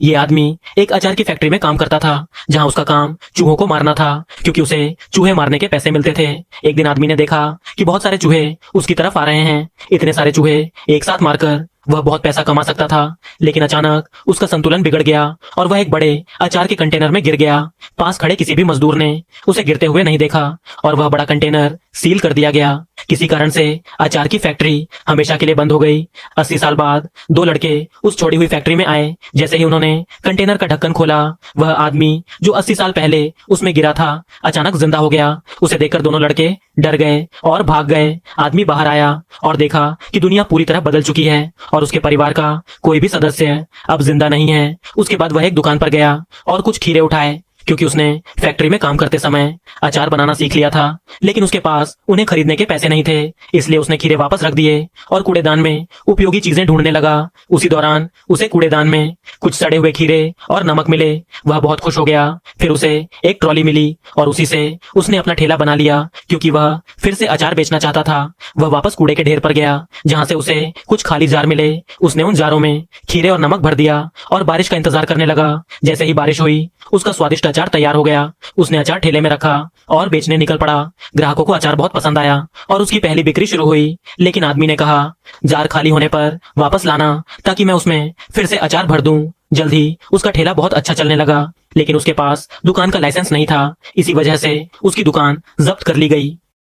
ये आदमी एक अचार की फैक्ट्री में काम करता था, जहां उसका काम चूहों को मारना था, क्योंकि उसे चूहे मारने के पैसे मिलते थे। एक दिन आदमी ने देखा कि बहुत सारे चूहे उसकी तरफ आ रहे हैं। इतने सारे चूहे एक साथ मारकर वह बहुत पैसा कमा सकता था, लेकिन अचानक उसका संतुलन बिगड़ गया और वह एक बड़े अचार के कंटेनर में गिर गया। पास खड़े किसी भी मजदूर ने उसे गिरते हुए नहीं देखा और वह बड़ा कंटेनर सील कर दिया गया। किसी कारण से अचार की फैक्ट्री हमेशा के लिए बंद हो गई। 80 साल बाद दो लड़के उस छोड़ी हुई फैक्ट्री में आए। जैसे ही उन्होंने कंटेनर का ढक्कन खोला, वह आदमी जो 80 साल पहले उसमें गिरा था अचानक जिंदा हो गया। उसे देखकर दोनों लड़के डर गए और भाग गए। आदमी बाहर आया और देखा कि दुनिया पूरी तरह बदल चुकी है और उसके परिवार का कोई भी सदस्य अब जिंदा नहीं है। उसके बाद वह एक दुकान पर गया और कुछ खीरे उठाए, क्योंकि उसने फैक्ट्री में काम करते समय अचार बनाना सीख लिया था, लेकिन उसके पास उन्हें खरीदने के पैसे नहीं थे। इसलिए उसने खीरे वापस रख दिए और कूड़ेदान में उपयोगी चीजें ढूंढने लगा। उसी दौरान उसे कूड़ेदान में कुछ सड़े हुए खीरे और नमक मिले। वह बहुत खुश हो गया। फिर उसे एक ट्रॉली मिली और उसी से उसने अपना ठेला बना लिया, क्योंकि वह फिर से अचार बेचना चाहता था। वह वापस कूड़े के ढेर पर गया, जहां से उसे कुछ खाली जार मिले। उसने उन जारों में खीरे और नमक भर दिया और बारिश का इंतजार करने लगा। जैसे ही बारिश हुई, उसका स्वादिष्ट अचार तैयार हो गया। उसने अचार ठेले में रखा और बेचने निकल पड़ा। ग्राहकों को अचार बहुत पसंद आया और उसकी पहली बिक्री शुरू हुई। लेकिन आदमी ने कहा, जार खाली होने पर वापस लाना, ताकि मैं उसमें फिर से अचार भर दूं। जल्द ही उसका ठेला बहुत अच्छा चलने लगा, लेकिन उसके पास दुकान का लाइसेंस नहीं था। इसी वजह से उसकी दुकान जब्त कर ली गई।